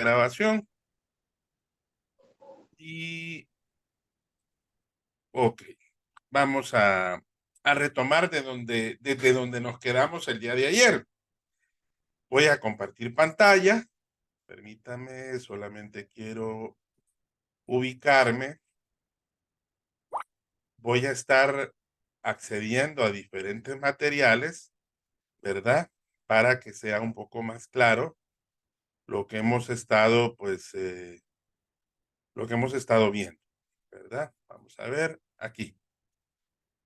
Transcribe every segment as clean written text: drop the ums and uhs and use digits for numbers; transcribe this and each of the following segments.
grabación. Y, ok, vamos a retomar desde donde nos quedamos el día de ayer. Voy a compartir pantalla. Permítame, solamente quiero ubicarme. Voy a estar accediendo a diferentes materiales, ¿verdad? Para que sea un poco más claro lo que hemos estado, pues, lo que hemos estado viendo, ¿verdad? Vamos a ver aquí.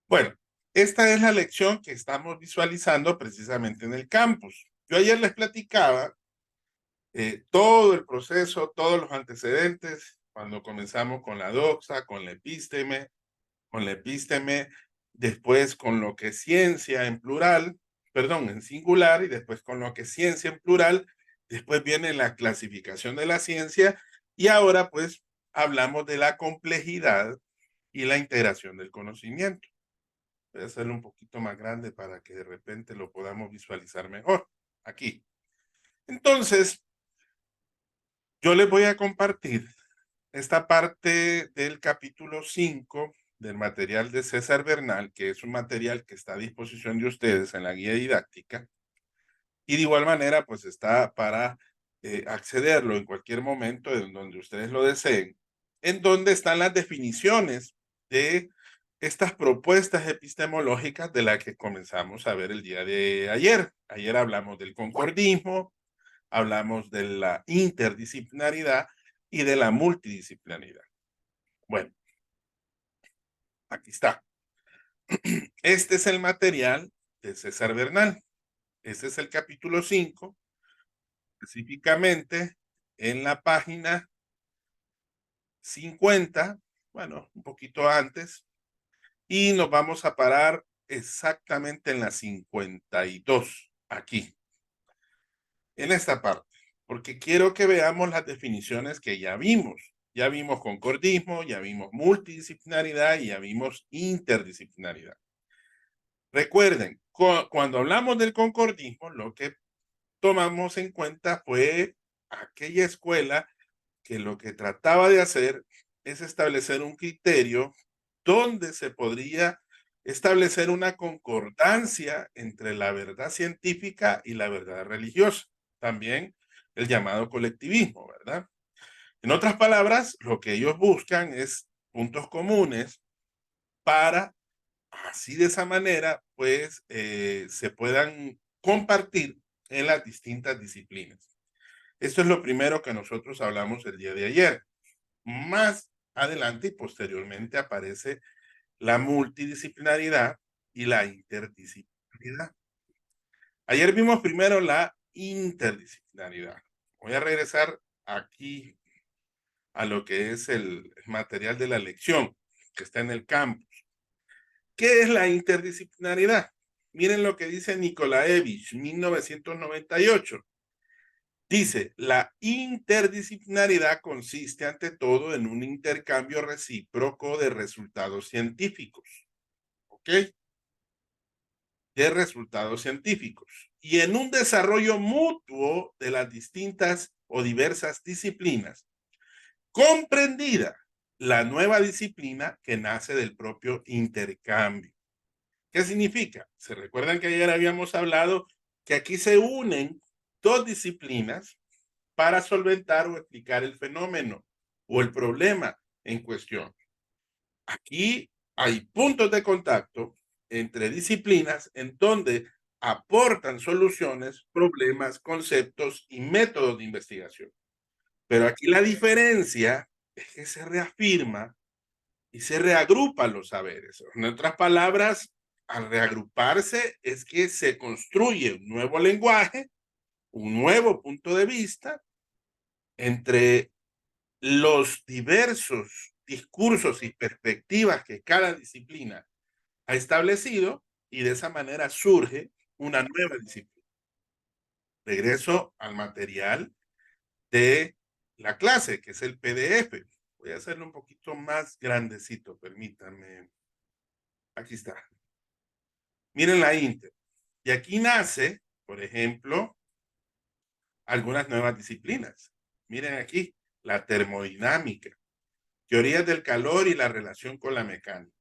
Bueno, esta es la lección que estamos visualizando precisamente en el campus. Yo ayer les platicaba todo el proceso, todos los antecedentes, cuando comenzamos con la doxa, con la epísteme, después con lo que es ciencia en plural, perdón, en singular, y después con lo que es ciencia en plural, después viene la clasificación de la ciencia, y ahora pues hablamos de la complejidad y la integración del conocimiento. Voy a hacerlo un poquito más grande para que de repente lo podamos visualizar mejor. Aquí. Entonces, yo les voy a compartir esta parte del capítulo 5 del material de César Bernal, que es un material que está a disposición de ustedes en la guía didáctica. Y de igual manera, pues está para accederlo en cualquier momento en donde ustedes lo deseen, en donde están las definiciones de estas propuestas epistemológicas de las que comenzamos a ver el día de ayer. Ayer hablamos del concordismo, hablamos de la interdisciplinaridad y de la multidisciplinaridad. Bueno, aquí está. Este es el material de César Bernal. Este es el capítulo 5, específicamente en la página 50, bueno, un poquito antes, y nos vamos a parar exactamente en la 52, aquí, en esta parte, porque quiero que veamos las definiciones que ya vimos. Ya vimos concordismo, ya vimos multidisciplinaridad y ya vimos interdisciplinaridad. Recuerden, cuando hablamos del concordismo, lo que tomamos en cuenta fue aquella escuela que lo que trataba de hacer es establecer un criterio donde se podría establecer una concordancia entre la verdad científica y la verdad religiosa. También el llamado colectivismo, ¿verdad? En otras palabras, lo que ellos buscan es puntos comunes para así de esa manera, pues, se puedan compartir en las distintas disciplinas. Esto es lo primero que nosotros hablamos el día de ayer. Más adelante y posteriormente aparece la multidisciplinaridad y la interdisciplinaridad. Ayer vimos primero la interdisciplinaridad. Voy a regresar aquí a lo que es el material de la lección que está en el campo. ¿Qué es la interdisciplinaridad? Miren lo que dice Nikolaevich, 1998. Dice, la interdisciplinaridad consiste ante todo en un intercambio recíproco de resultados científicos, ¿ok? De resultados científicos y en un desarrollo mutuo de las distintas o diversas disciplinas, comprendida la nueva disciplina que nace del propio intercambio. ¿Qué significa? Se recuerdan que ayer habíamos hablado que aquí se unen dos disciplinas para solventar o explicar el fenómeno o el problema en cuestión. Aquí hay puntos de contacto entre disciplinas en donde aportan soluciones, problemas, conceptos y métodos de investigación. Pero aquí la diferencia es que se reafirma y se reagrupan los saberes. En otras palabras, al reagruparse es que se construye un nuevo lenguaje, un nuevo punto de vista entre los diversos discursos y perspectivas que cada disciplina ha establecido y de esa manera surge una nueva disciplina. Regreso al material de la clase, que es el PDF. Voy a hacerlo un poquito más grandecito, permítanme. Aquí está. Miren la Inter. Y aquí nace, por ejemplo, algunas nuevas disciplinas. Miren aquí, la termodinámica, teorías del calor y la relación con la mecánica,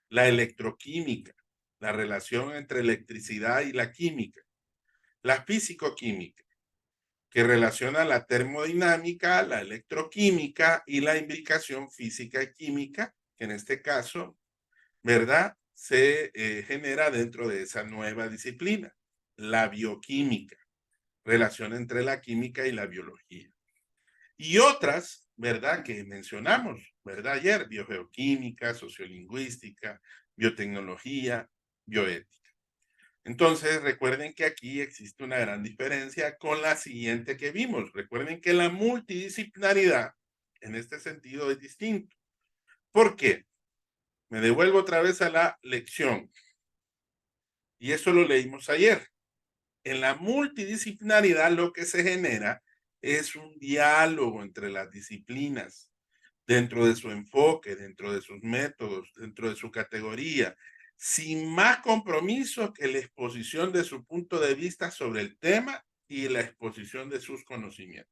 la electroquímica, la relación entre electricidad y la química, la fisicoquímica, que relaciona la termodinámica, la electroquímica y la imbricación física y química, que en este caso, ¿verdad?, se genera dentro de esa nueva disciplina, la bioquímica, relación entre la química y la biología. Y otras, ¿verdad?, que mencionamos, ¿verdad?, ayer, biogeoquímica, sociolingüística, biotecnología, bioética. Entonces, recuerden que aquí existe una gran diferencia con la siguiente que vimos. Recuerden que la multidisciplinaridad, en este sentido, es distinto. ¿Por qué? Me devuelvo otra vez a la lección. Y eso lo leímos ayer. En la multidisciplinaridad lo que se genera es un diálogo entre las disciplinas, dentro de su enfoque, dentro de sus métodos, dentro de su categoría, sin más compromiso que la exposición de su punto de vista sobre el tema y la exposición de sus conocimientos.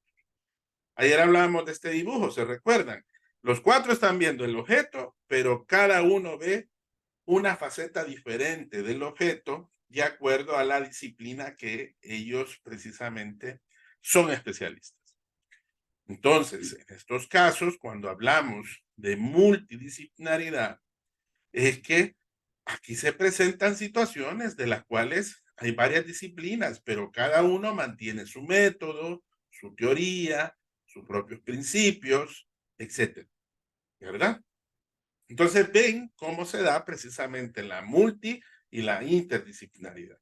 Ayer hablábamos de este dibujo, ¿se recuerdan? Los cuatro están viendo el objeto, pero cada uno ve una faceta diferente del objeto de acuerdo a la disciplina que ellos precisamente son especialistas. Entonces, en estos casos, cuando hablamos de multidisciplinaridad, es que aquí se presentan situaciones de las cuales hay varias disciplinas, pero cada uno mantiene su método, su teoría, sus propios principios, etcétera, ¿verdad? Entonces ven cómo se da precisamente la multi y la interdisciplinaridad.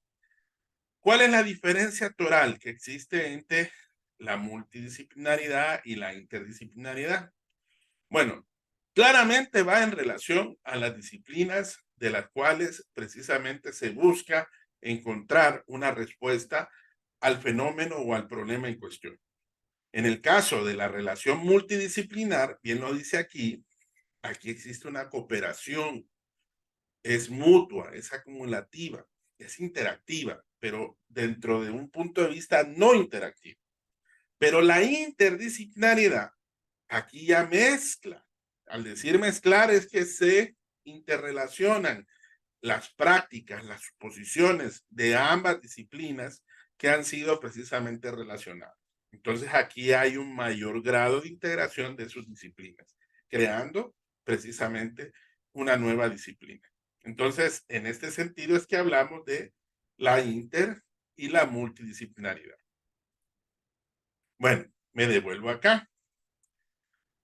¿Cuál es la diferencia toral que existe entre la multidisciplinaridad y la interdisciplinaridad? Bueno, claramente va en relación a las disciplinas de las cuales precisamente se busca encontrar una respuesta al fenómeno o al problema en cuestión. En el caso de la relación multidisciplinar, bien lo dice aquí, aquí existe una cooperación, es mutua, es acumulativa, es interactiva, pero dentro de un punto de vista no interactivo. Pero la interdisciplinariedad aquí ya mezcla. Al decir mezclar es que se interrelacionan las prácticas, las suposiciones de ambas disciplinas que han sido precisamente relacionadas. Entonces aquí hay un mayor grado de integración de sus disciplinas, creando precisamente una nueva disciplina. Entonces, en este sentido es que hablamos de la inter y la multidisciplinaridad. Bueno, me devuelvo acá.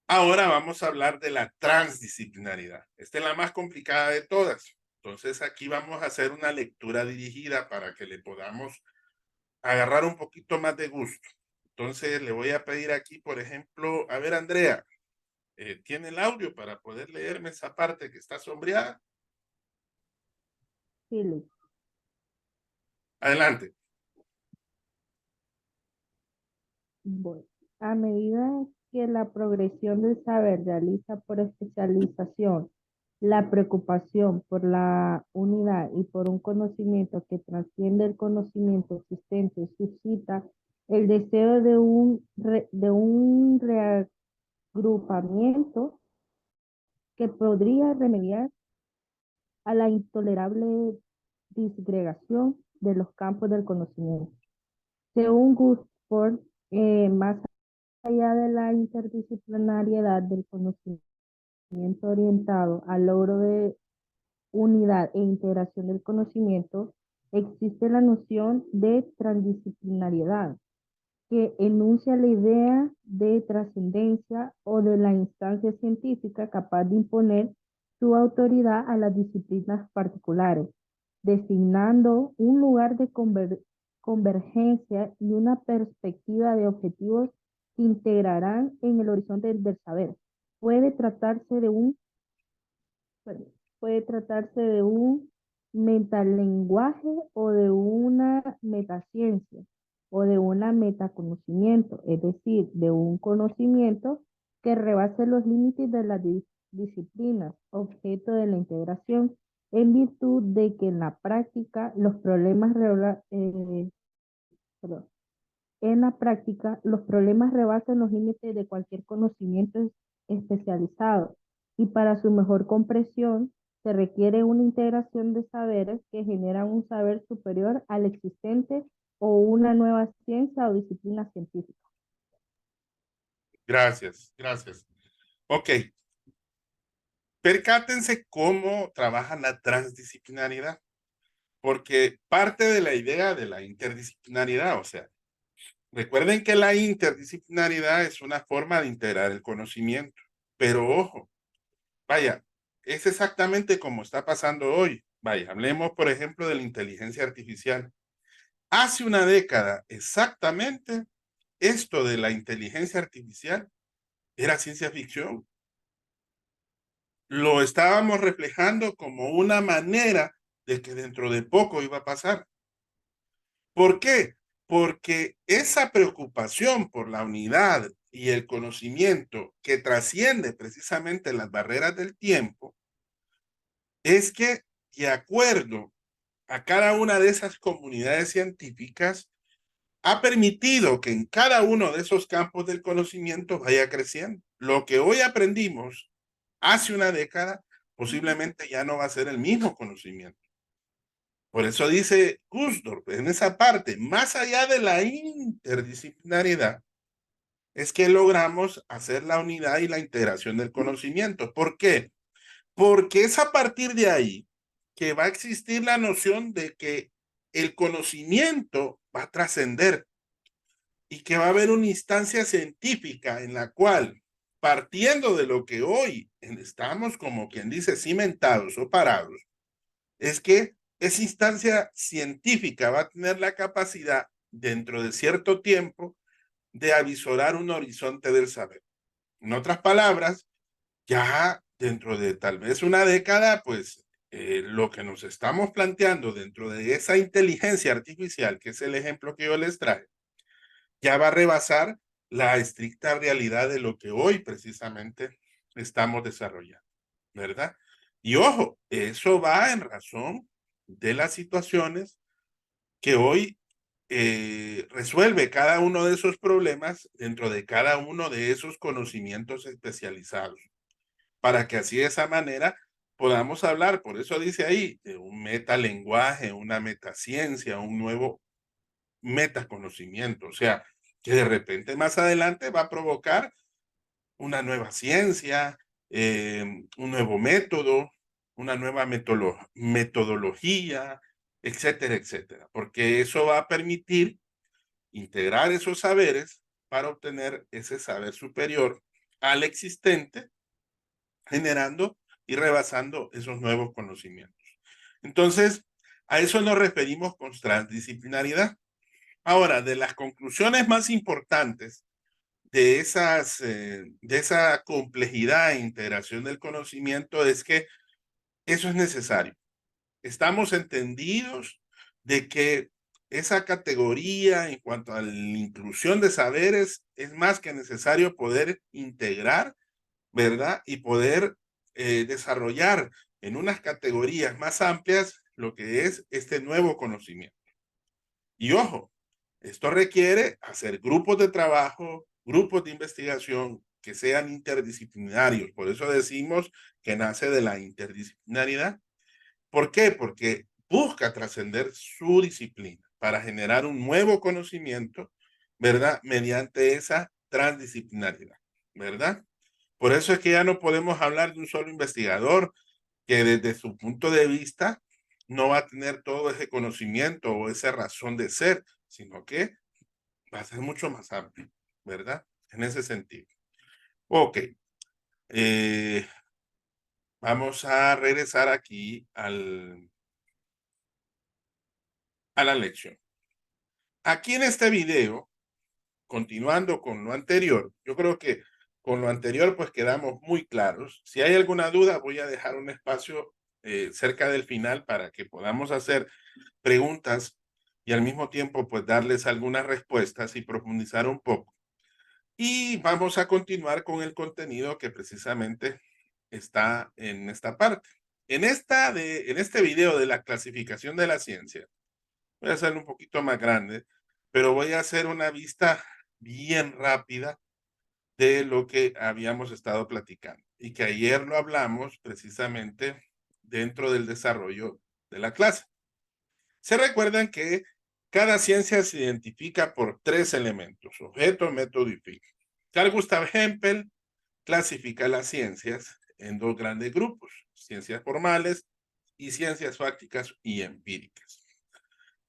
Ahora vamos a hablar de la transdisciplinaridad. Esta es la más complicada de todas. Entonces aquí vamos a hacer una lectura dirigida para que le podamos agarrar un poquito más de gusto. Entonces le voy a pedir aquí, por ejemplo, a ver, Andrea, ¿tiene el audio para poder leerme esa parte que está sombreada? Sí, Luis. Adelante. Bueno, a medida que la progresión del saber realiza por especialización, la preocupación por la unidad y por un conocimiento que trasciende el conocimiento existente suscita el deseo de un reagrupamiento que podría remediar a la intolerable disgregación de los campos del conocimiento. Según Guthford, más allá de la interdisciplinariedad del conocimiento orientado al logro de unidad e integración del conocimiento, existe la noción de transdisciplinariedad, que enuncia la idea de trascendencia o de la instancia científica capaz de imponer su autoridad a las disciplinas particulares, designando un lugar de convergencia y una perspectiva de objetivos que integrarán en el horizonte del saber. Puede tratarse de un, puede tratarse de un metalenguaje o de una metaciencia o de una metaconocimiento, es decir, de un conocimiento que rebase los límites de las disciplinas, objeto de la integración, en virtud de que en la práctica los problemas perdón, En la práctica, los problemas rebasan los límites de cualquier conocimiento especializado y para su mejor comprensión se requiere una integración de saberes que generan un saber superior al existente o una nueva ciencia o disciplina científica. Gracias, gracias. Ok, percátense cómo trabaja la transdisciplinaridad, porque parte de la idea de la interdisciplinaridad, o sea, recuerden que la interdisciplinaridad es una forma de integrar el conocimiento, pero ojo, vaya, es exactamente como está pasando hoy. Vaya, hablemos, por ejemplo, de la inteligencia artificial. Hace una década, exactamente, esto de la inteligencia artificial era ciencia ficción. Lo estábamos reflejando como una manera de que dentro de poco iba a pasar. ¿Por qué? Porque esa preocupación por la unidad y el conocimiento que trasciende precisamente las barreras del tiempo es que, de acuerdo a cada una de esas comunidades científicas, ha permitido que en cada uno de esos campos del conocimiento vaya creciendo. Lo que hoy aprendimos hace una década posiblemente ya no va a ser el mismo conocimiento. Por eso dice Gusdorf en esa parte, más allá de la interdisciplinaridad, es que logramos hacer la unidad y la integración del conocimiento. ¿Por qué? Porque es a partir de ahí que va a existir la noción de que el conocimiento va a trascender y que va a haber una instancia científica en la cual, partiendo de lo que hoy estamos como quien dice cimentados o parados, es que esa instancia científica va a tener la capacidad dentro de cierto tiempo de avisorar un horizonte del saber. En otras palabras, ya dentro de tal vez una década, pues lo que nos estamos planteando dentro de esa inteligencia artificial, que es el ejemplo que yo les traje, ya va a rebasar la estricta realidad de lo que hoy precisamente estamos desarrollando, ¿verdad? Y ojo, eso va en razón de las situaciones que hoy resuelve cada uno de esos problemas dentro de cada uno de esos conocimientos especializados, para que así de esa manera podamos hablar, por eso dice ahí, de un metalenguaje, una metaciencia, un nuevo metaconocimiento, o sea, que de repente más adelante va a provocar una nueva ciencia, un nuevo método, una nueva metodología, etcétera, etcétera, porque eso va a permitir integrar esos saberes para obtener ese saber superior al existente, generando y rebasando esos nuevos conocimientos. Entonces, a eso nos referimos con transdisciplinaridad. Ahora, de las conclusiones más importantes de esa complejidad e integración del conocimiento es que eso es necesario. Estamos entendidos de que esa categoría en cuanto a la inclusión de saberes es más que necesario poder integrar, ¿verdad? Y poder desarrollar en unas categorías más amplias lo que es este nuevo conocimiento. Y ojo, esto requiere hacer grupos de trabajo, grupos de investigación que sean interdisciplinarios. Por eso decimos que nace de la interdisciplinaridad. ¿Por qué? Porque busca trascender su disciplina para generar un nuevo conocimiento, ¿verdad? Mediante esa transdisciplinaridad, ¿verdad? Por eso es que ya no podemos hablar de un solo investigador que desde su punto de vista no va a tener todo ese conocimiento o esa razón de ser, sino que va a ser mucho más amplio, ¿verdad? En ese sentido. Ok, eh, vamos a regresar aquí a la lección. Aquí en este video, continuando con lo anterior, yo creo que con lo anterior pues quedamos muy claros. Si hay alguna duda, voy a dejar un espacio cerca del final para que podamos hacer preguntas y al mismo tiempo pues darles algunas respuestas y profundizar un poco. Y vamos a continuar con el contenido que precisamente está en esta parte. En este video de la clasificación de la ciencia, voy a hacerlo un poquito más grande, pero voy a hacer una vista bien rápida de lo que habíamos estado platicando y que ayer lo hablamos precisamente dentro del desarrollo de la clase. Se recuerdan que cada ciencia se identifica por tres elementos: objeto, método y fin. Carl Gustav Hempel clasifica las ciencias en dos grandes grupos: ciencias formales y ciencias fácticas y empíricas.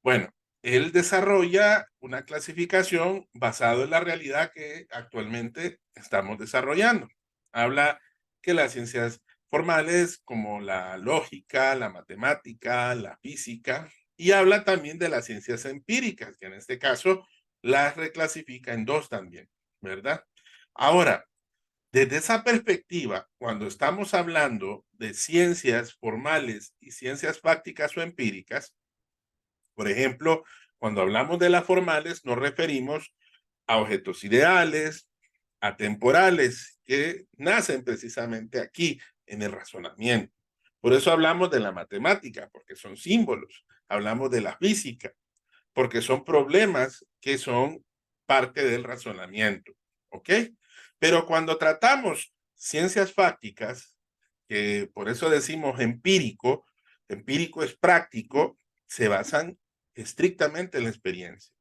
Bueno, él desarrolla una clasificación basada en la realidad que actualmente estamos desarrollando. Habla que las ciencias formales como la lógica, la matemática, la física, y habla también de las ciencias empíricas, que en este caso las reclasifica en dos también, ¿verdad? Ahora, desde esa perspectiva, cuando estamos hablando de ciencias formales y ciencias fácticas o empíricas, por ejemplo, cuando hablamos de las formales, nos referimos a objetos ideales, atemporales, que nacen precisamente aquí, en el razonamiento. Por eso hablamos de la matemática, porque son símbolos. Hablamos de la física, porque son problemas que son parte del razonamiento. ¿Ok? Pero cuando tratamos ciencias fácticas, que por eso decimos empírico, empírico es práctico, se basan estrictamente en la experiencia.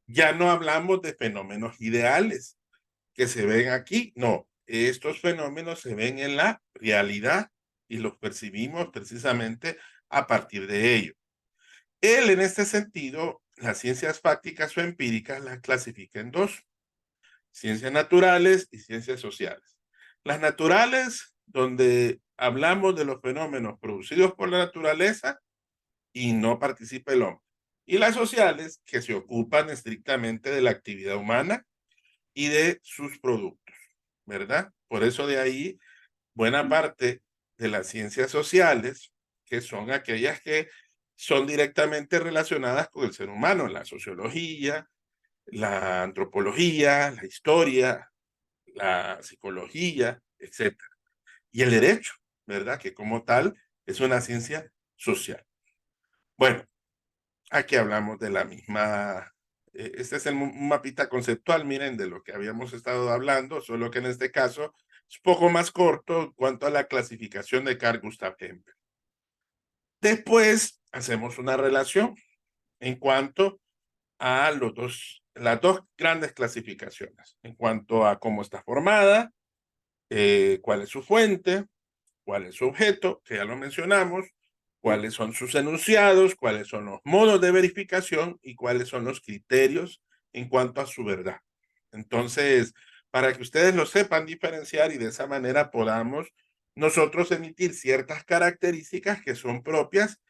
Ya no hablamos de fenómenos ideales que se ven aquí, no, estos fenómenos se ven en la realidad y los percibimos precisamente a partir de ello. Él, en este sentido, las ciencias fácticas o empíricas las clasifica en dos: ciencias naturales y ciencias sociales. Las naturales, donde hablamos de los fenómenos producidos por la naturaleza y no participa el hombre. Y las sociales, que se ocupan estrictamente de la actividad humana y de sus productos, ¿verdad? Por eso de ahí, buena parte de las ciencias sociales, que son aquellas que son directamente relacionadas con el ser humano: la sociología, la antropología, la historia, la psicología, etcétera. Y el derecho, ¿verdad? Que como tal es una ciencia social. Bueno, aquí hablamos de la misma, este es un mapita conceptual, miren, de lo que habíamos estado hablando, solo que en este caso es un poco más corto en cuanto a la clasificación de Carl Gustav Hempel. Después hacemos una relación en cuanto a las dos grandes clasificaciones, en cuanto a cómo está formada, cuál es su fuente, cuál es su objeto, que ya lo mencionamos, cuáles son sus enunciados, cuáles son los modos de verificación y cuáles son los criterios en cuanto a su verdad. Entonces, para que ustedes lo sepan diferenciar y de esa manera podamos nosotros emitir ciertas características que son propias,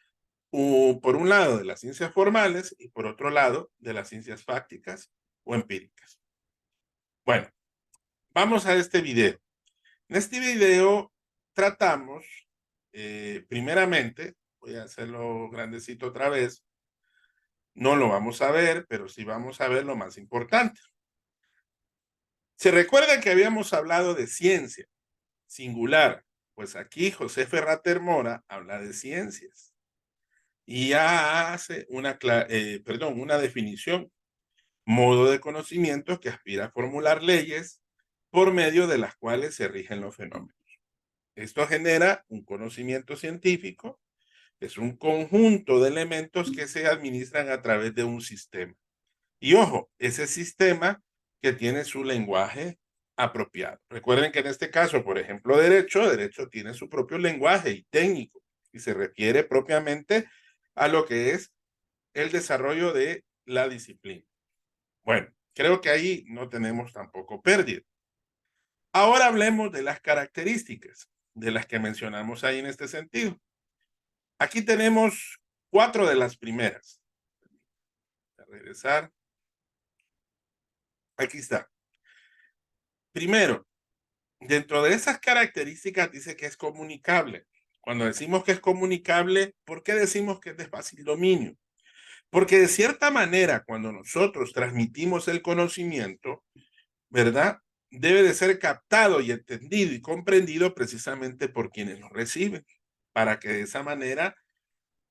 por un lado, de las ciencias formales y por otro lado, de las ciencias fácticas o empíricas. Bueno, vamos a este video. En este video tratamos, primeramente, voy a hacerlo grandecito otra vez, no lo vamos a ver, pero sí vamos a ver lo más importante. Se recuerdan que habíamos hablado de ciencia singular, pues aquí José Ferrater Mora habla de ciencias y ya hace una definición: modo de conocimiento que aspira a formular leyes por medio de las cuales se rigen los fenómenos. Esto genera un conocimiento científico, es un conjunto de elementos que se administran a través de un sistema. Y ojo, ese sistema que tiene su lenguaje apropiado. Recuerden que en este caso, por ejemplo, derecho tiene su propio lenguaje y técnico y se refiere propiamente a lo que es el desarrollo de la disciplina. Bueno, creo que ahí no tenemos tampoco pérdida. Ahora hablemos de las características de las que mencionamos ahí en este sentido. Aquí tenemos 4 de las primeras. Voy a regresar. Aquí está. Primero, dentro de esas características dice que es comunicable. Cuando decimos que es comunicable, ¿por qué decimos que es de fácil dominio? Porque de cierta manera, cuando nosotros transmitimos el conocimiento, ¿verdad? Debe de ser captado y entendido y comprendido precisamente por quienes lo reciben, para que de esa manera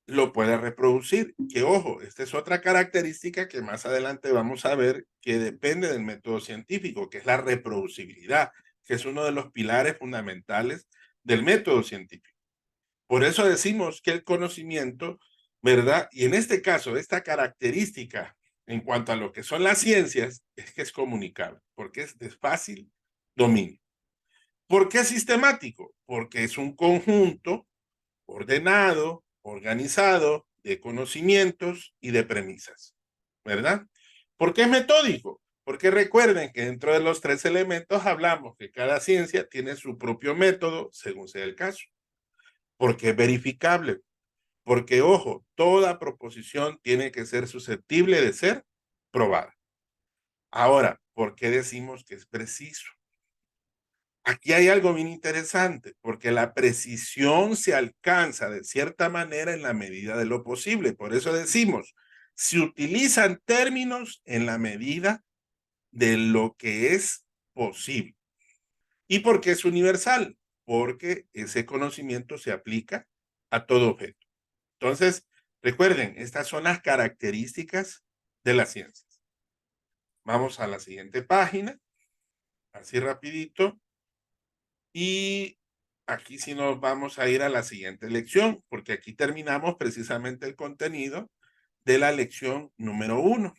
lo puede reproducir. Que ojo, esta es otra característica que más adelante vamos a ver que depende del método científico, que es la reproducibilidad, que es uno de los pilares fundamentales del método científico. Por eso decimos que el conocimiento, ¿verdad? Y en este caso, esta característica en cuanto a lo que son las ciencias, es que es comunicable, porque es de fácil dominio. ¿Por qué sistemático? Porque es un conjunto ordenado, organizado de conocimientos y de premisas, ¿verdad? ¿Por qué es metódico? Porque recuerden que dentro de los 3 elementos hablamos que cada ciencia tiene su propio método según sea el caso. Porque es verificable. Porque, ojo, toda proposición tiene que ser susceptible de ser probada. Ahora, ¿por qué decimos que es preciso? Aquí hay algo bien interesante, porque la precisión se alcanza de cierta manera en la medida de lo posible. Por eso decimos, se utilizan términos en la medida de lo que es posible. ¿Y por qué es universal? Porque ese conocimiento se aplica a todo objeto. Entonces, recuerden, estas son las características de las ciencias. Vamos a la siguiente página, así rapidito. Y aquí sí nos vamos a ir a la siguiente lección, porque aquí terminamos precisamente el contenido de la lección número 1.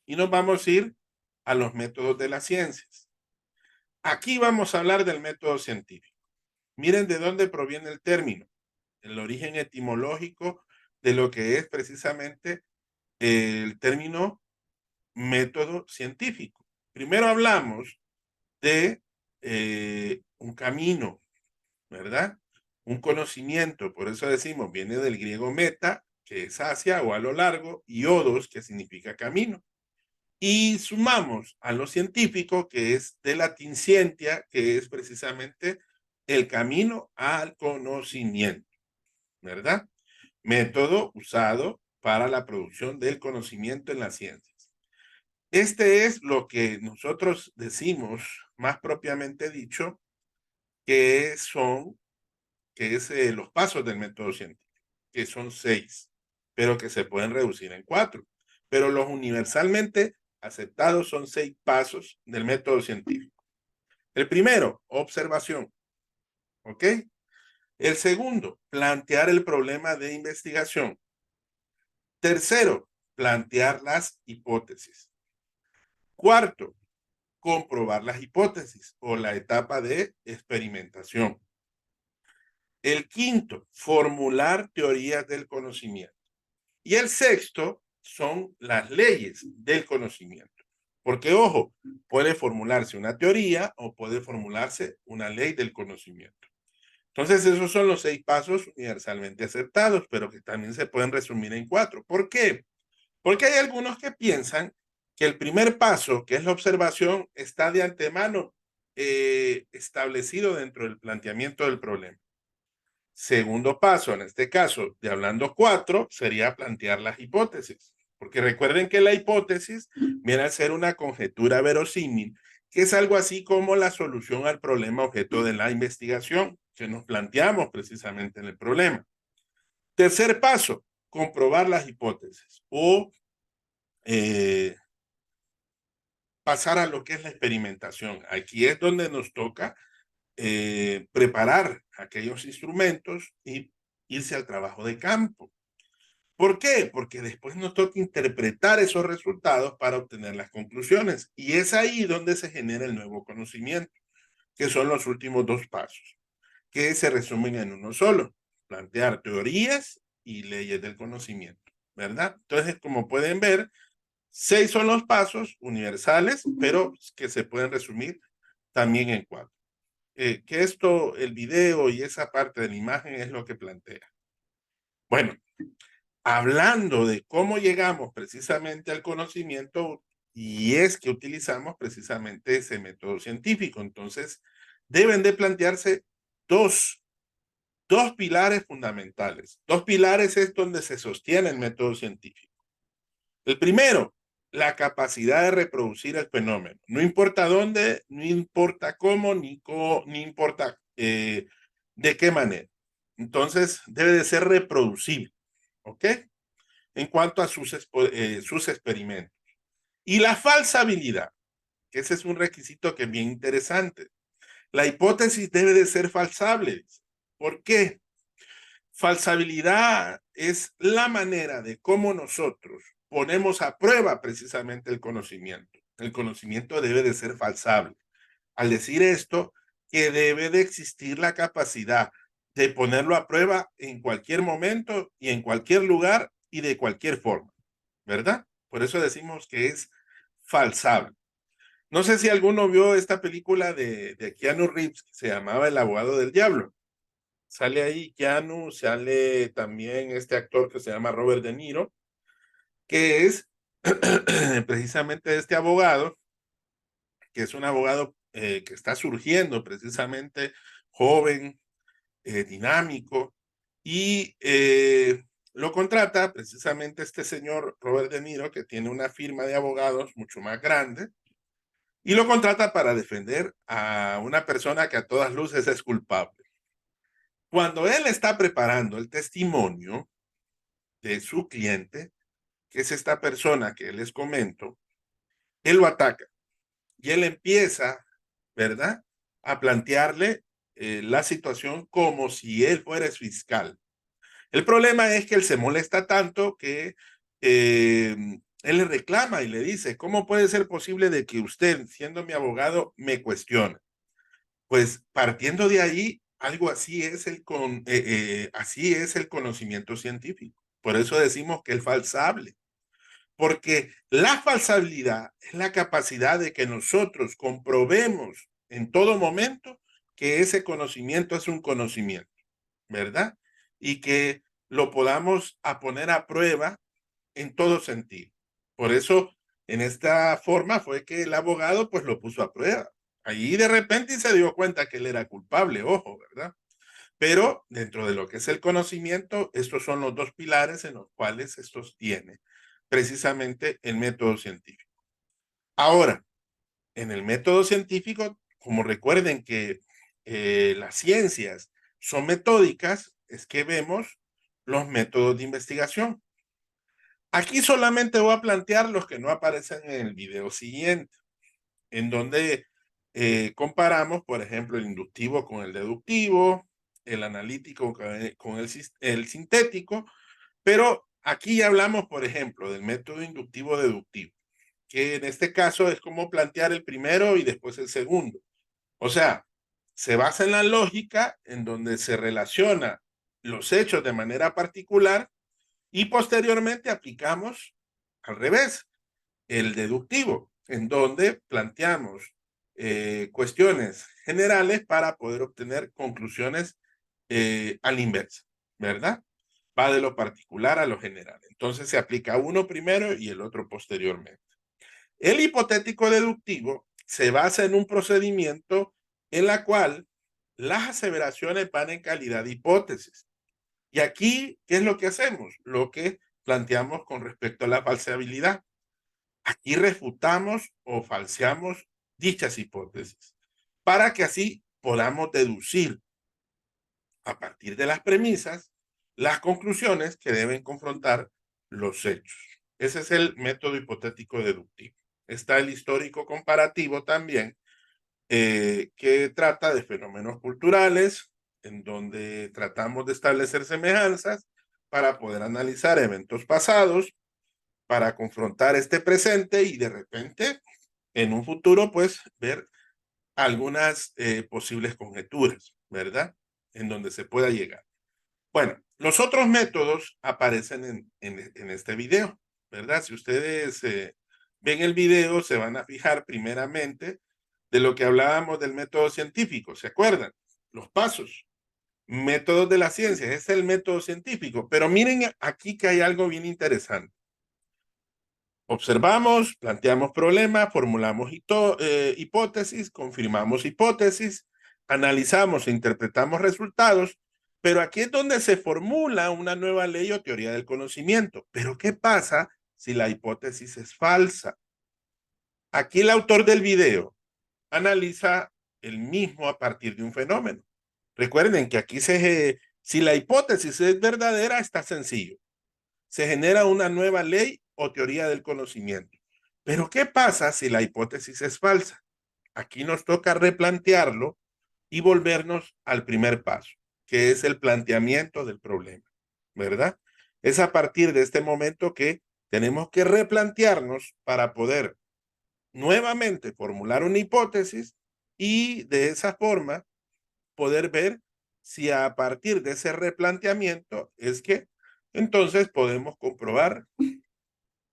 Y nos vamos a ir a los métodos de las ciencias. Aquí vamos a hablar del método científico. Miren de dónde proviene el término, el origen etimológico de lo que es precisamente el término método científico. Primero hablamos de un camino, ¿verdad? Un conocimiento, por eso decimos, viene del griego meta, que es hacia o a lo largo, y odos, que significa camino. Y sumamos a lo científico, que es de latín scientia, que es precisamente el camino al conocimiento, ¿verdad? Método usado para la producción del conocimiento en las ciencias. Este es lo que nosotros decimos, más propiamente dicho, que son, que es los pasos del método científico, que son 6, pero que se pueden reducir en 4. Pero los universalmente aceptados son 6 pasos del método científico. El primero, observación, ¿ok? El segundo, plantear el problema de investigación. Tercero, plantear las hipótesis. Cuarto, comprobar las hipótesis o la etapa de experimentación. El quinto, formular teorías del conocimiento. Y el sexto son las leyes del conocimiento. Porque, ojo, puede formularse una teoría o puede formularse una ley del conocimiento. Entonces, esos son los 6 pasos universalmente aceptados, pero que también se pueden resumir en 4. ¿Por qué? Porque hay algunos que piensan que el primer paso, que es la observación, está de antemano establecido dentro del planteamiento del problema. Segundo paso, en este caso, de hablando 4, sería plantear las hipótesis. Porque recuerden que la hipótesis viene a ser una conjetura verosímil, que es algo así como la solución al problema objeto de la investigación que nos planteamos precisamente en el problema. Tercer paso, comprobar las hipótesis o pasar a lo que es la experimentación. Aquí es donde nos toca preparar aquellos instrumentos y irse al trabajo de campo. ¿Por qué? Porque después nos toca interpretar esos resultados para obtener las conclusiones. Y es ahí donde se genera el nuevo conocimiento, que son los últimos 2 pasos, que se resumen en uno solo: plantear teorías y leyes del conocimiento, ¿verdad? Entonces, como pueden ver, 6 son los pasos universales, pero que se pueden resumir también en 4. Que esto, el video y esa parte de la imagen es lo que plantea. Bueno, hablando de cómo llegamos precisamente al conocimiento, y es que utilizamos precisamente ese método científico. Entonces, deben de plantearse dos pilares fundamentales. 2 pilares es donde se sostiene el método científico. El primero, la capacidad de reproducir el fenómeno. No importa dónde, no importa cómo, ni importa de qué manera. Entonces, debe de ser reproducible. ¿ok? En cuanto a sus experimentos. Y la falsabilidad, que ese es un requisito que es bien interesante. La hipótesis debe de ser falsable. ¿Por qué? Falsabilidad es la manera de cómo nosotros ponemos a prueba precisamente el conocimiento. El conocimiento debe de ser falsable. Al decir esto, que debe de existir la capacidad de ponerlo a prueba en cualquier momento y en cualquier lugar y de cualquier forma, ¿verdad? Por eso decimos que es falsable. No sé si alguno vio esta película de Keanu Reeves que se llamaba El abogado del diablo. Sale ahí Keanu, sale también este actor que se llama Robert De Niro, que es precisamente este abogado, que es un abogado que está surgiendo precisamente joven, dinámico, y lo contrata precisamente este señor Robert De Niro, que tiene una firma de abogados mucho más grande, y lo contrata para defender a una persona que a todas luces es culpable. Cuando él está preparando el testimonio de su cliente, que es esta persona que les comento, él lo ataca y él empieza, ¿verdad?, a plantearle la situación como si él fuera fiscal. El problema es que él se molesta tanto que él le reclama y le dice, ¿cómo puede ser posible de que usted, siendo mi abogado, me cuestione? Pues partiendo de ahí, algo así es así es el conocimiento científico. Por eso decimos que es falsable, porque la falsabilidad es la capacidad de que nosotros comprobemos en todo momento que ese conocimiento es un conocimiento, ¿verdad? Y que lo podamos a poner a prueba en todo sentido. Por eso, en esta forma fue que el abogado pues lo puso a prueba. Ahí de repente se dio cuenta que él era culpable, ojo, ¿verdad? Pero dentro de lo que es el conocimiento, estos son los dos pilares en los cuales esto tiene precisamente el método científico. Ahora, en el método científico, como recuerden que las ciencias son metódicas, es que vemos los métodos de investigación. Aquí solamente voy a plantear los que no aparecen en el video siguiente, en donde comparamos, por ejemplo, el inductivo con el deductivo, el analítico con el sintético, pero aquí hablamos, por ejemplo, del método inductivo-deductivo, que en este caso es como plantear el primero y después el segundo. O sea, se basa en la lógica en donde se relaciona los hechos de manera particular y posteriormente aplicamos al revés, el deductivo, en donde planteamos cuestiones generales para poder obtener conclusiones a la inversa, ¿verdad? Va de lo particular a lo general. Entonces se aplica uno primero y el otro posteriormente. El hipotético deductivo se basa en un procedimiento en la cual las aseveraciones van en calidad de hipótesis. Y aquí, ¿qué es lo que hacemos? Lo que planteamos con respecto a la falseabilidad. Aquí refutamos o falseamos dichas hipótesis para que así podamos deducir a partir de las premisas las conclusiones que deben confrontar los hechos. Ese es el método hipotético deductivo. Está el histórico comparativo también, que trata de fenómenos culturales, en donde tratamos de establecer semejanzas para poder analizar eventos pasados, para confrontar este presente y de repente en un futuro pues ver algunas posibles conjeturas, ¿verdad? En donde se pueda llegar. Bueno, los otros métodos aparecen en este video, ¿verdad? Si ustedes ven el video, se van a fijar primeramente de lo que hablábamos del método científico, ¿se acuerdan? Los pasos, métodos de la ciencia, es el método científico, pero miren aquí que hay algo bien interesante. Observamos, planteamos problemas, formulamos hipótesis, confirmamos hipótesis, analizamos e interpretamos resultados, pero aquí es donde se formula una nueva ley o teoría del conocimiento. Pero ¿qué pasa si la hipótesis es falsa? Aquí el autor del video analiza el mismo a partir de un fenómeno. Recuerden que aquí si la hipótesis es verdadera, está sencillo. se genera una nueva ley o teoría del conocimiento. Pero ¿qué pasa si la hipótesis es falsa? Aquí nos toca replantearlo y volvernos al primer paso, que es el planteamiento del problema, ¿verdad? Es a partir de este momento que tenemos que replantearnos para poder nuevamente formular una hipótesis y de esa forma poder ver si a partir de ese replanteamiento es que entonces podemos comprobar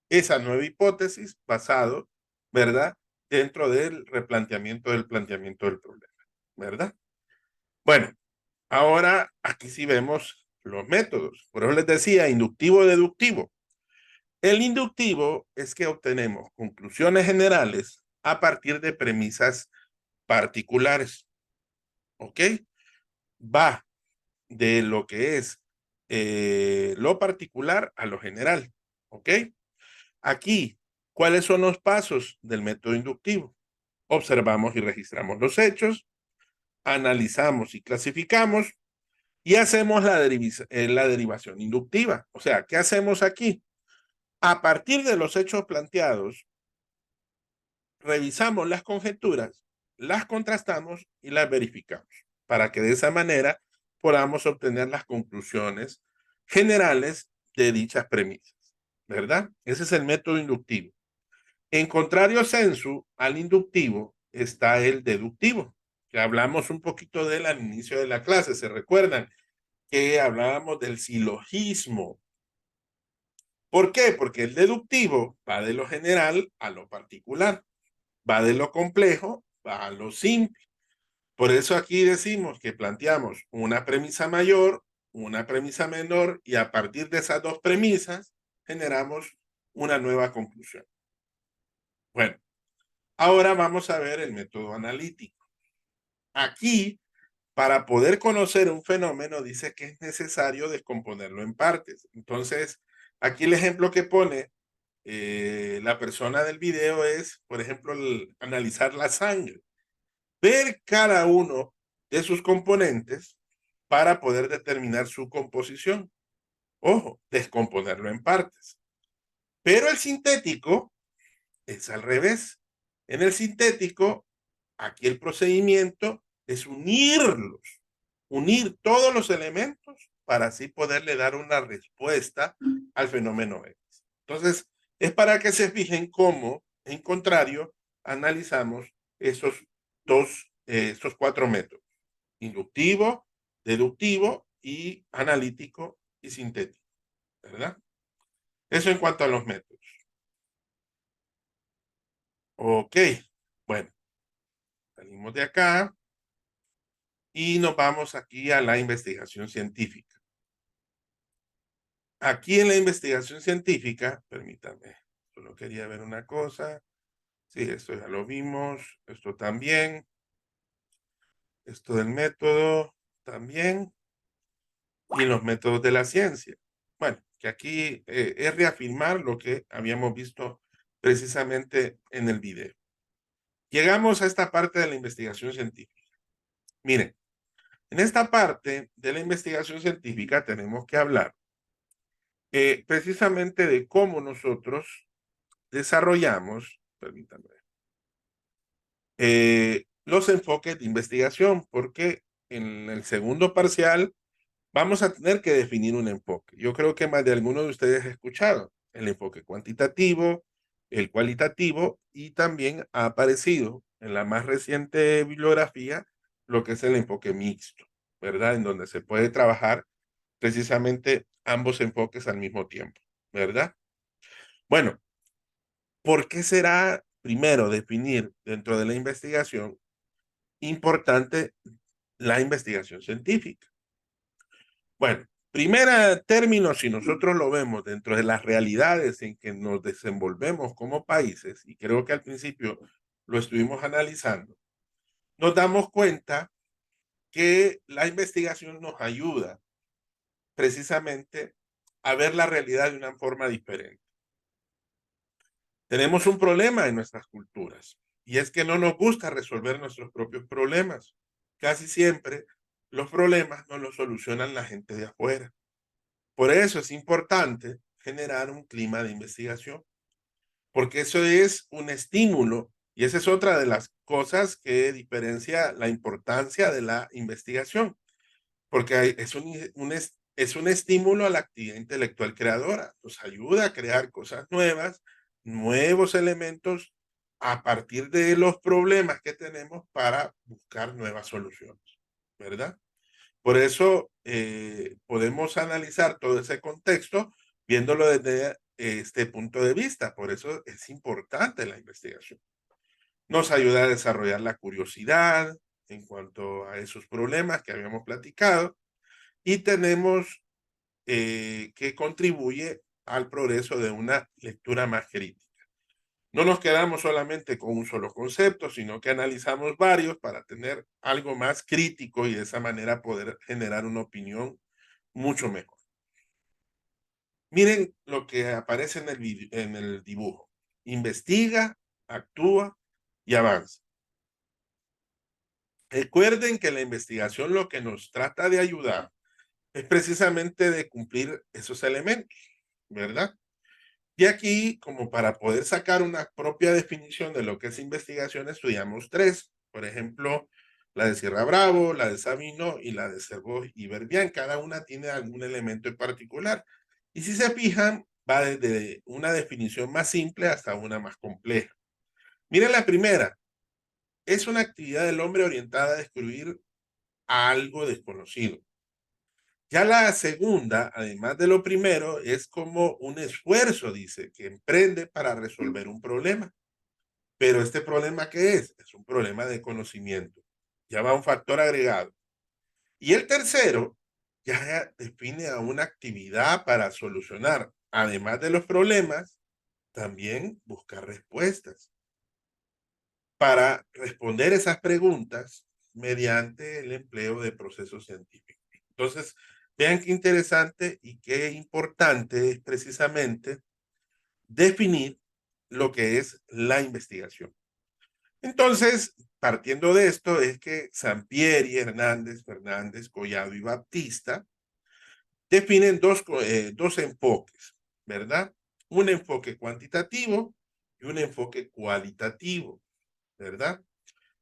esa nueva hipótesis basado, ¿verdad? Dentro del replanteamiento del planteamiento del problema, ¿verdad? Bueno, ahora aquí sí vemos los métodos. Por eso les decía inductivo-deductivo. El inductivo es que obtenemos conclusiones generales a partir de premisas particulares, ¿ok? Va de lo que es lo particular a lo general, ¿ok? Aquí, ¿cuáles son los pasos del método inductivo? Observamos y registramos los hechos, analizamos y clasificamos y hacemos la derivación inductiva. O sea, ¿qué hacemos aquí? A partir de los hechos planteados, revisamos las conjeturas, las contrastamos y las verificamos para que de esa manera podamos obtener las conclusiones generales de dichas premisas, ¿verdad? Ese es el método inductivo. En contrario sensu al inductivo está el deductivo, que hablamos un poquito de él al inicio de la clase. ¿Se recuerdan que hablábamos del silogismo? ¿Por qué? Porque el deductivo va de lo general a lo particular, va de lo complejo a lo simple. Por eso aquí decimos que planteamos una premisa mayor, una premisa menor, y a partir de esas dos premisas generamos una nueva conclusión. Bueno, ahora vamos a ver el método analítico. Aquí, para poder conocer un fenómeno, dice que es necesario descomponerlo en partes. Entonces, aquí el ejemplo que pone la persona del video es, por ejemplo, analizar la sangre. Ver cada uno de sus componentes para poder determinar su composición. Ojo, descomponerlo en partes. Pero el sintético es al revés. En el sintético, aquí el procedimiento es unir todos los elementos para así poderle dar una respuesta al fenómeno X. Entonces, es para que se fijen cómo, en contrario, analizamos esos cuatro métodos: inductivo, deductivo y analítico y sintético, ¿verdad? Eso en cuanto a los métodos. Ok, bueno, salimos de acá y nos vamos aquí a la investigación científica. Aquí en la investigación científica, permítame, solo quería ver una cosa. Sí, esto ya lo vimos, esto también, esto del método también, y los métodos de la ciencia. Bueno, que aquí es reafirmar lo que habíamos visto precisamente en el video. Llegamos a esta parte de la investigación científica. Miren, en esta parte de la investigación científica tenemos que hablar precisamente de cómo nosotros desarrollamos, permítanme, los enfoques de investigación, porque en el segundo parcial vamos a tener que definir un enfoque. Yo creo que más de alguno de ustedes ha escuchado el enfoque cuantitativo, el cualitativo, y también ha aparecido en la más reciente bibliografía lo que es el enfoque mixto, ¿verdad? En donde se puede trabajar precisamente ambos enfoques al mismo tiempo, ¿verdad? Bueno, ¿por qué será primero definir dentro de la investigación importante la investigación científica? Bueno, primera término, si nosotros lo vemos dentro de las realidades en que nos desenvolvemos como países, y creo que al principio lo estuvimos analizando, nos damos cuenta que la investigación nos ayuda precisamente a ver la realidad de una forma diferente. Tenemos un problema en nuestras culturas y es que no nos gusta resolver nuestros propios problemas. Casi siempre los problemas no los solucionan la gente de afuera. Por eso es importante generar un clima de investigación, porque eso es un estímulo y esa es otra de las cosas que diferencia la importancia de la investigación, porque es un estímulo a la actividad intelectual creadora, nos ayuda a crear cosas nuevas, nuevos elementos a partir de los problemas que tenemos para buscar nuevas soluciones, ¿verdad? Por eso podemos analizar todo ese contexto viéndolo desde este punto de vista. Por eso es importante la investigación. Nos ayuda a desarrollar la curiosidad en cuanto a esos problemas que habíamos platicado y tenemos que contribuye al progreso de una lectura más crítica. No nos quedamos solamente con un solo concepto, sino que analizamos varios para tener algo más crítico y de esa manera poder generar una opinión mucho mejor. Miren lo que aparece en el dibujo. Investiga, actúa y avanza. Recuerden que la investigación lo que nos trata de ayudar es precisamente de cumplir esos elementos, ¿verdad? Y aquí, como para poder sacar una propia definición de lo que es investigación, estudiamos tres. Por ejemplo, la de Sierra Bravo, la de Sabino y la de Cervo y Verbián. Cada una tiene algún elemento en particular. Y si se fijan, va desde una definición más simple hasta una más compleja. Miren la primera. Es una actividad del hombre orientada a descubrir algo desconocido. Ya la segunda, además de lo primero, es como un esfuerzo, dice, que emprende para resolver un problema. Pero este problema, ¿qué es? Es un problema de conocimiento. Ya va un factor agregado. Y el tercero, ya define a una actividad para solucionar, además de los problemas, también buscar respuestas para responder esas preguntas mediante el empleo de procesos científicos. Entonces, vean qué interesante y qué importante es precisamente definir lo que es la investigación. Entonces, partiendo de esto, es que Sampieri, Hernández, Fernández, Collado y Baptista definen dos enfoques, ¿verdad? Un enfoque cuantitativo y un enfoque cualitativo, ¿verdad?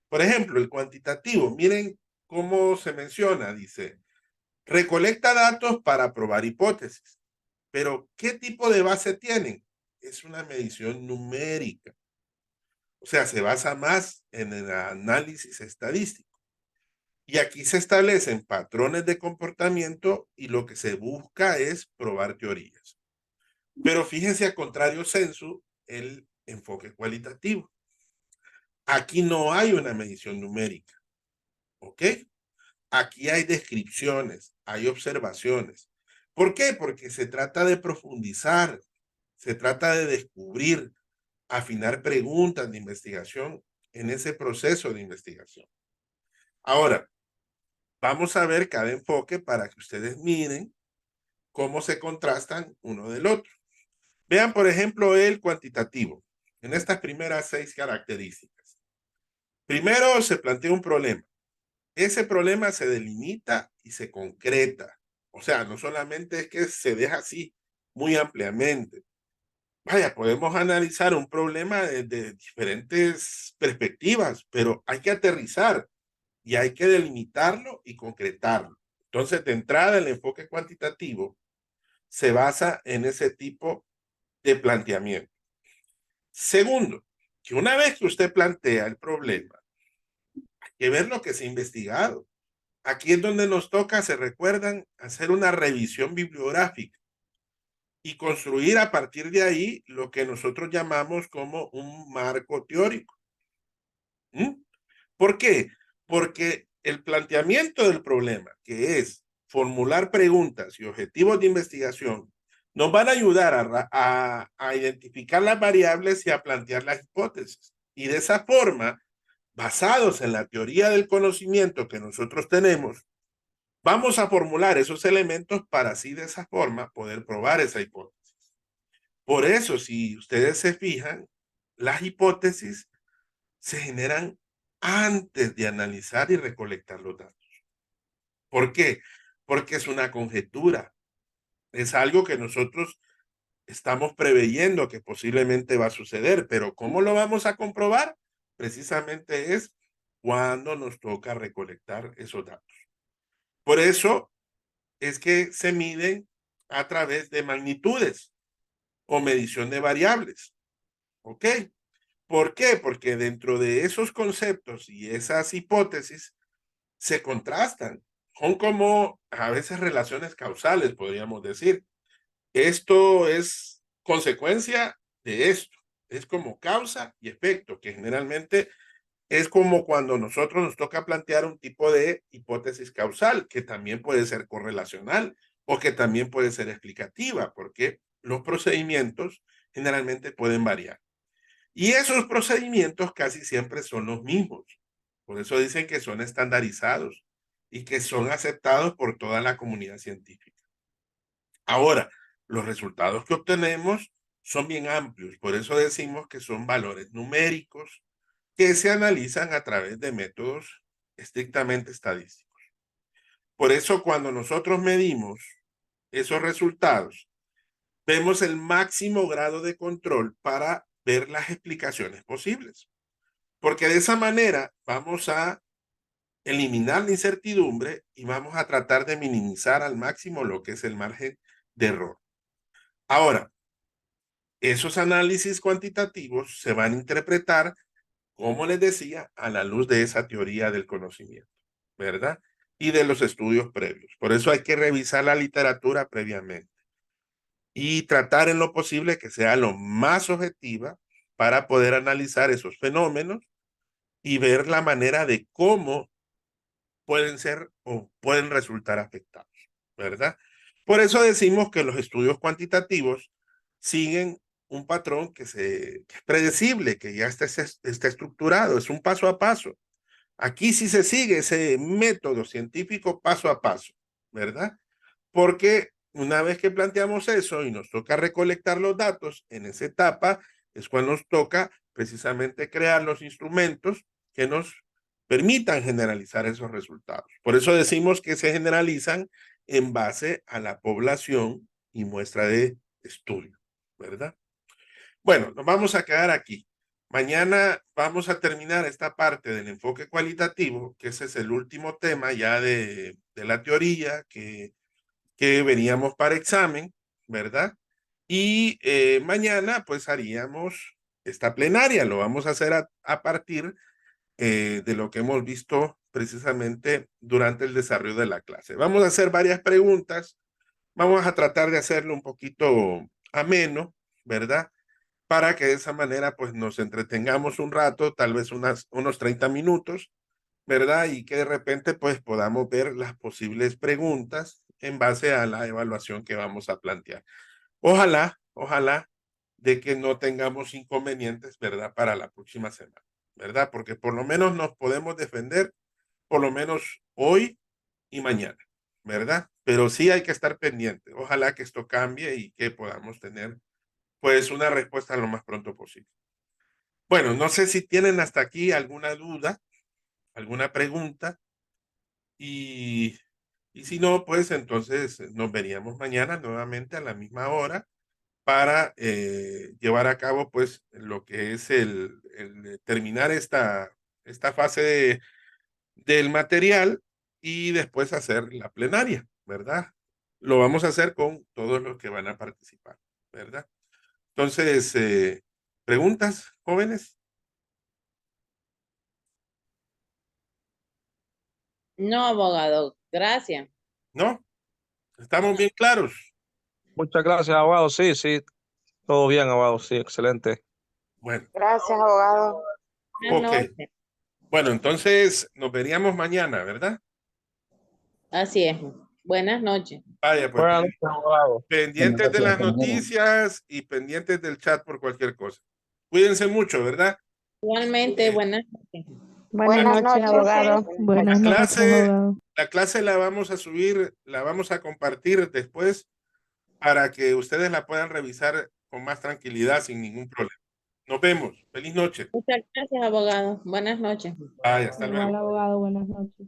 Por ejemplo, el cuantitativo, miren cómo se menciona, dice, recolecta datos para probar hipótesis. Pero, ¿qué tipo de base tienen? Es una medición numérica. O sea, se basa más en el análisis estadístico. Y aquí se establecen patrones de comportamiento y lo que se busca es probar teorías. Pero fíjense a contrario sensu el enfoque cualitativo. Aquí no hay una medición numérica, ¿ok? Aquí hay descripciones, hay observaciones. ¿Por qué? Porque se trata de profundizar, se trata de descubrir, afinar preguntas de investigación en ese proceso de investigación. Ahora, vamos a ver cada enfoque para que ustedes miren cómo se contrastan uno del otro. Vean, por ejemplo, el cuantitativo en estas primeras 6 características. Primero, se plantea un problema. Ese problema se delimita y se concreta. O sea, no solamente es que se deja así muy ampliamente. Vaya, podemos analizar un problema desde diferentes perspectivas, pero hay que aterrizar y hay que delimitarlo y concretarlo. Entonces, de entrada, el enfoque cuantitativo se basa en ese tipo de planteamiento. Segundo, que una vez que usted plantea el problema, hay que ver lo que se ha investigado. Aquí es donde nos toca, se recuerdan, hacer una revisión bibliográfica y construir a partir de ahí lo que nosotros llamamos como un marco teórico. ¿Mm? ¿Por qué? Porque el planteamiento del problema, que es formular preguntas y objetivos de investigación, nos van a ayudar a identificar las variables y a plantear las hipótesis. Y de esa forma, basados en la teoría del conocimiento que nosotros tenemos, vamos a formular esos elementos para así de esa forma poder probar esa hipótesis. Por eso, si ustedes se fijan, las hipótesis se generan antes de analizar y recolectar los datos. ¿Por qué? Porque es una conjetura. Es algo que nosotros estamos preveyendo que posiblemente va a suceder, pero ¿cómo lo vamos a comprobar? Precisamente es cuando nos toca recolectar esos datos. Por eso es que se miden a través de magnitudes o medición de variables. ¿Ok? ¿Por qué? Porque dentro de esos conceptos y esas hipótesis se contrastan. Son como a veces relaciones causales, podríamos decir. Esto es consecuencia de esto. Es como causa y efecto, que generalmente es como cuando nosotros nos toca plantear un tipo de hipótesis causal, que también puede ser correlacional o que también puede ser explicativa, porque los procedimientos generalmente pueden variar. Y esos procedimientos casi siempre son los mismos. Por eso dicen que son estandarizados y que son aceptados por toda la comunidad científica. Ahora, los resultados que obtenemos son bien amplios, por eso decimos que son valores numéricos que se analizan a través de métodos estrictamente estadísticos. Por eso cuando nosotros medimos esos resultados, vemos el máximo grado de control para ver las explicaciones posibles. Porque de esa manera vamos a eliminar la incertidumbre y vamos a tratar de minimizar al máximo lo que es el margen de error. Ahora, esos análisis cuantitativos se van a interpretar, como les decía, a la luz de esa teoría del conocimiento, ¿verdad? Y de los estudios previos. Por eso hay que revisar la literatura previamente y tratar en lo posible que sea lo más objetiva para poder analizar esos fenómenos y ver la manera de cómo pueden ser o pueden resultar afectados, ¿verdad? Por eso decimos que los estudios cuantitativos siguen un patrón que es predecible, que ya está estructurado, es un paso a paso. Aquí sí se sigue ese método científico paso a paso, ¿verdad? Porque una vez que planteamos eso y nos toca recolectar los datos, en esa etapa es cuando nos toca precisamente crear los instrumentos que nos permitan generalizar esos resultados. Por eso decimos que se generalizan en base a la población y muestra de estudio, ¿verdad? Bueno, nos vamos a quedar aquí. Mañana vamos a terminar esta parte del enfoque cualitativo, que ese es el último tema ya de la teoría que veníamos para examen, ¿verdad? Y mañana pues haríamos esta plenaria, lo vamos a hacer a partir de lo que hemos visto precisamente durante el desarrollo de la clase. Vamos a hacer varias preguntas, vamos a tratar de hacerlo un poquito ameno, ¿verdad? Para que de esa manera pues nos entretengamos un rato, tal vez unos 30 minutos, ¿verdad? Y que de repente pues podamos ver las posibles preguntas en base a la evaluación que vamos a plantear. Ojalá de que no tengamos inconvenientes, ¿verdad? Para la próxima semana, ¿verdad? Porque por lo menos nos podemos defender, por lo menos hoy y mañana, ¿verdad? Pero sí hay que estar pendiente. Ojalá que esto cambie y que podamos tener pues una respuesta lo más pronto posible. Bueno, no sé si tienen hasta aquí alguna duda, alguna pregunta y, y si no, pues entonces nos veríamos mañana nuevamente a la misma hora para llevar a cabo pues lo que es el terminar esta fase del material y después hacer la plenaria, ¿verdad? Lo vamos a hacer con todos los que van a participar, ¿verdad? Entonces, ¿preguntas, jóvenes? No, abogado, gracias. ¿No? ¿Estamos bien claros? Muchas gracias, abogado. Sí, sí, todo bien, abogado. Sí, excelente. Bueno, Gracias, abogado. Buenas ok. noches. Bueno, entonces nos veríamos mañana, ¿verdad? Así es. Buenas noches. Vaya, pues Buenas noches, abogado. pendientes de las noticias y pendientes del chat por cualquier cosa. Cuídense mucho, ¿verdad? Igualmente, buenas noches. Buenas noches, abogado. Buenas La noches, clase, abogado. la clase la vamos a subir, la vamos a compartir después para que ustedes la puedan revisar con más tranquilidad, sin ningún problema. Nos vemos. Feliz noche. Muchas gracias, abogado. Buenas noches. Bye, hasta luego. Igual, abogado, buenas noches.